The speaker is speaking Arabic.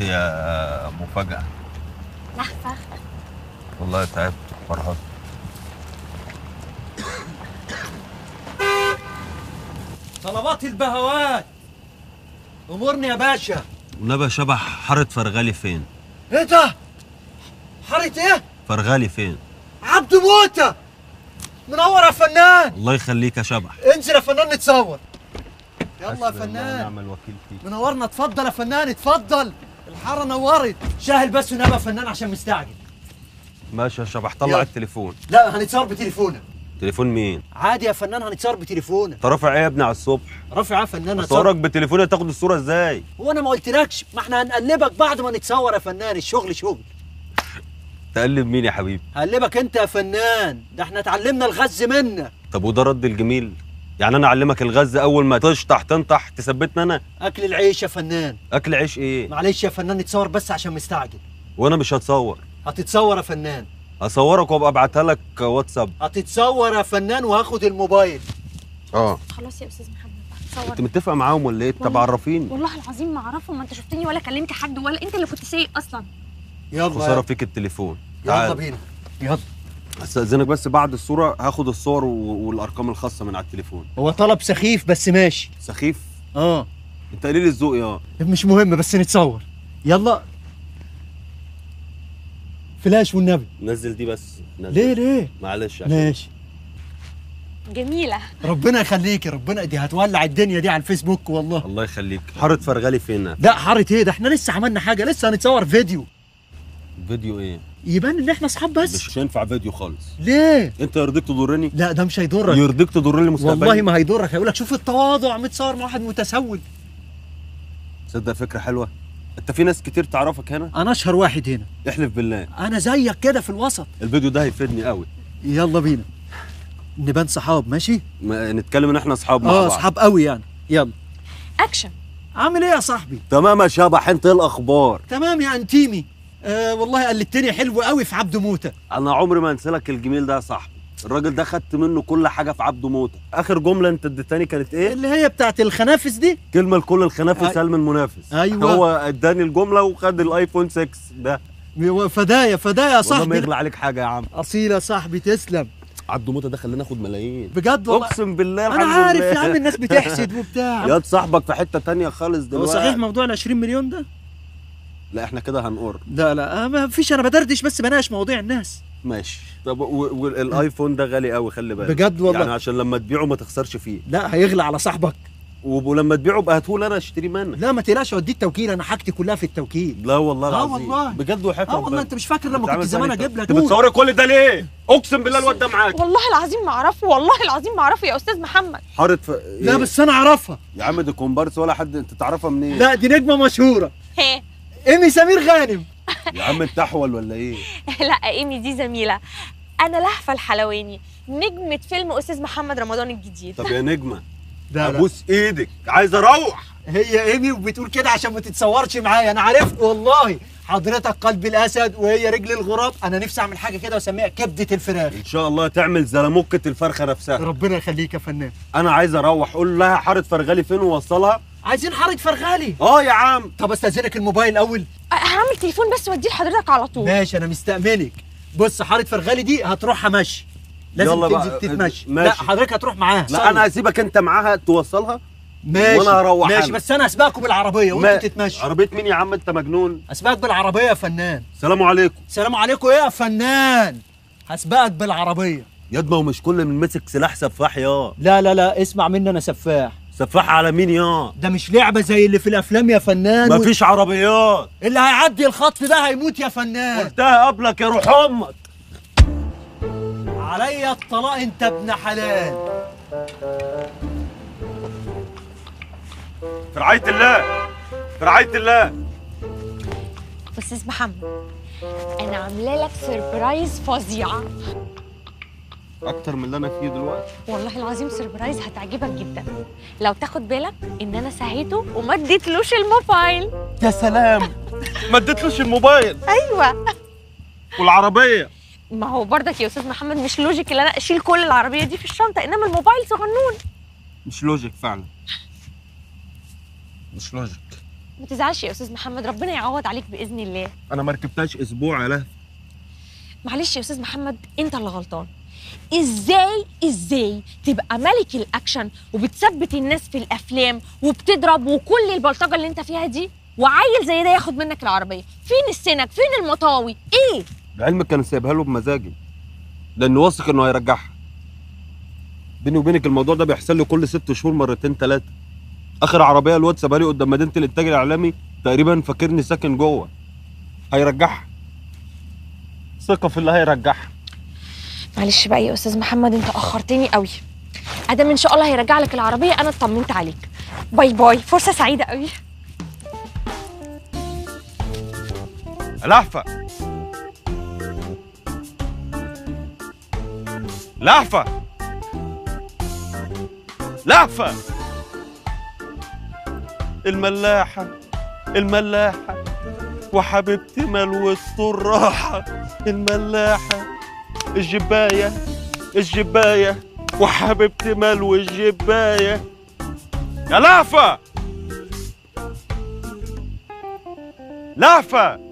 يا مفاجأة. لحظة. والله تعبت فرهدت. طلبات البهوات، امورني يا باشا. ونبى شبح حارة فرغالي فين؟ ايه ده؟ حارة ايه؟ فرغالي فين؟ عبد موتة. منور يا فنان. الله يخليك يا شبح. انزل يا فنان نتصور. يلا يا حسبي الله فنان. ونعم الوكيل فيك. منورنا. اتفضل يا فنان اتفضل. الحارة نورت. شاهل بس ونبى يا فنان عشان مستعجل. ماشي يا شبح، طلع يلا. التليفون. لا هنتصور بتليفونك. تليفون مين؟ عادي يا فنان هنتصور بتليفونك. انت رافع ايه يا ابني على الصبح؟ رافع يا فنان صورك هتصور. بتليفوني تاخد الصورة ازاي؟ هو انا ما قلتلكش؟ ما احنا هنقلبك بعد ما نتصور يا فنان. الشغل شغل. تقلب مين يا حبيبي؟ هقلبك انت يا فنان. ده احنا اتعلمنا الغز منك. طب وده رد الجميل؟ يعني انا اعلمك الغز اول ما تشطح تنطح تثبتني انا؟ اكل العيش يا فنان. اكل عيش ايه؟ معلش يا فنان نتصور بس عشان مستعجل. وانا مش هتصور. هتتصور يا فنان. هصورك وابقى ابعتها لك واتساب. هتتصور يا فنان وهاخد الموبايل. خلاص يا استاذ محمد هتصور. انت متفق معاهم ولا ايه؟ طب عرفيني. والله العظيم ما اعرفهم، ما انت شفتني ولا كلمت حد ولا انت اللي كنت سايق اصلا. يلا خساره فيك التليفون. يلا بينا. يلا. استاذنك بس بعد الصوره هاخد الصور والارقام الخاصه من على التليفون. هو طلب سخيف بس ماشي. سخيف؟ اه انت قليل الذوق يا. مش مهم بس نتصور. يلا. فلاش والنبي. نزل دي بس. نزل. ليه معلش عشان ماشي. جميلة. ربنا يخليكي. ربنا دي هتولع الدنيا دي على الفيسبوك والله. الله يخليك. حارة فرغالي فين؟ لا حارة ايه؟ ده احنا لسه عملنا حاجة. لسه هنتصور فيديو. فيديو ايه؟ يبان ان احنا اصحاب بس. مش هينفع فيديو خالص. ليه؟ انت يرضيك تضرني؟ لا ده مش هيضرك. يرضيك تضرني مستقبلي؟ والله ما هيضرك. هيقول لك شوف التواضع متصور مع واحد متسول. تصدق فكرة حلوة؟ انت في ناس كتير تعرفك هنا؟ انا اشهر واحد هنا. احلف بالله. انا زيك كده في الوسط. الفيديو ده هيفيدني قوي. يلا بينا. نبان صحاب ماشي؟ نتكلم ان احنا اصحاب مع بعض. اصحاب قوي يعني. يلا. اكشن. عامل ايه يا صاحبي؟ تمام يا شبح، انت ايه الاخبار؟ تمام يا انتيمي. والله قلدتني حلو قوي في عبده موته. انا عمري ما انسى لك الجميل ده يا صاحبي. الراجل ده خدت منه كل حاجه في عبده موته. اخر جمله انت اديتني كانت ايه؟ اللي هي بتاعت الخنافس دي. كلمه لكل الخنافس سلم المنافس. ايوه. هو اداني الجمله وخد الايفون 6 ده. فدايا فدايا يا صاحبي. والله ما يغلى عليك حاجه يا عم. اصيل يا صاحبي تسلم. عبده موته ده خلينا ناخد ملايين بجد والله. اقسم بالله. انا عارف يا عم الناس بتحسد وبتاع. ياض صاحبك في حته تانية خالص دلوقتي. هو صحيح موضوع ال 20 مليون ده؟ لا احنا كده هنقر. لا ما فيش. انا بدردش بس بناقش مواضيع الناس. ماشي. طب والايفون ده غالي قوي خلي بالك. بجد والله. يعني عشان لما تبيعه ما تخسرش فيه. لا هيغلى على صاحبك. ولما تبيعه بقى هاتهولي انا اشتري منك. لا ما تقلقش اوديك توكيل. انا حاجتي كلها في التوكيل. لا والله العظيم. والله بجد وحياة والله. انت مش فاكر لما كنت زمان اجيب لك؟ انت بتصوري كل ده ليه؟ اقسم بالله الواد ده معاك. والله العظيم ما اعرفه، والله العظيم ما اعرفه يا استاذ محمد. حارة لا بس انا اعرفها يا عم. دي كومبارس ولا حد. انت تعرفها منين؟ لا دي نجمه مشهوره. هي ايمي سمير غانم. يا عم انت احول ولا ايه؟ لا ايمي دي زميلة. انا لهفة الحلواني نجمة فيلم استاذ محمد رمضان الجديد. طب يا نجمه لا ابوس ايدك عايز اروح. هي ايمي وبتقول كده عشان ما تتصورش معايا. انا عرفت والله. حضرتك قلب الاسد وهي رجل الغراب. انا نفسي اعمل حاجه كده واسميها كبده الفراخ. ان شاء الله تعمل زلموكه الفرخه نفسها. ربنا يخليك يا فنان. انا عايز اروح. قول لها حاره فرغالي فين ووصلها. عايزين حاره فرغالي. يا عم. طب استاذنك الموبايل الاول. هعمل تليفون بس واديه لحضرتك على طول. ماشي انا مستأمنك. بص حاره فرغالي دي هتروحها مشي. لازم يلا تنزل بقى. تتمشى. ماشي. لا حضرتك هتروح معاها. لا انا هسيبك انت معاها توصلها. ماشي وانا هروح. ماشي بس انا اسبقكم بالعربيه وانتوا تتمشوا. عربيه مين يا عم؟ انت مجنون. اسبقك بالعربيه يا فنان. سلام عليكم. سلام عليكم ايه يا فنان؟ هسبقك بالعربيه. ياد ما هو مش كل من مسك سلاح سفاح يا. لا اسمع مني انا سفاح. سفاح على مين يا؟ ده مش لعبه زي اللي في الافلام يا فنان. مفيش عربيات. اللي هيعدي الخط ده هيموت يا فنان. قلتها قبلك يا روح امك. عليا الطلاق انت ابن حلال. في رعايه الله. في رعايه الله. استاذ محمد انا عامله لك سربرايز فظيعه. اكتر من اللي انا فيه دلوقتي. والله العظيم سربرايز هتعجبك جدا. لو تاخد بالك ان انا سهيته وما اديتلوش الموبايل. يا سلام. ما اديتلوش الموبايل. ايوه. والعربيه. ما هو برضك يا استاذ محمد مش لوجيك ان انا اشيل كل العربيه دي في الشنطه، انما الموبايل صغنون. مش لوجيك فعلا. مش لوجيك. ما تزعلش يا استاذ محمد، ربنا يعوض عليك باذن الله. انا ما ركبتهاش اسبوع يا لهفه. معلش يا استاذ محمد، انت اللي غلطان. ازاي تبقى ملك الاكشن وبتثبت الناس في الافلام وبتضرب وكل البلطجه اللي انت فيها دي، وعيل زي ده ياخد منك العربيه؟ فين السنك؟ فين المطاوي؟ ايه؟ لعلمك كان سايبها له بمزاجي، لانه واثق انه هيرجعها. بيني وبينك الموضوع ده بيحصل لي كل 6 شهور مرتين 3. اخر عربيه الواد سابها لي قدام مدينه الانتاج الاعلامي، تقريبا فاكرني ساكن جوه. هيرجعها، ثقه في اللي هيرجعها. معلش بقى يا استاذ محمد، انت اخرتني قوي. ادام ان شاء الله هيرجع لك العربيه، انا اطمنت عليك. باي باي، فرصه سعيده قوي. لهفه لهفه لهفه، الملاحه وحبيبتي ملوة الراحه. الملاحه الجبايه وحبيبتي ملو الجبايه. يا لهفه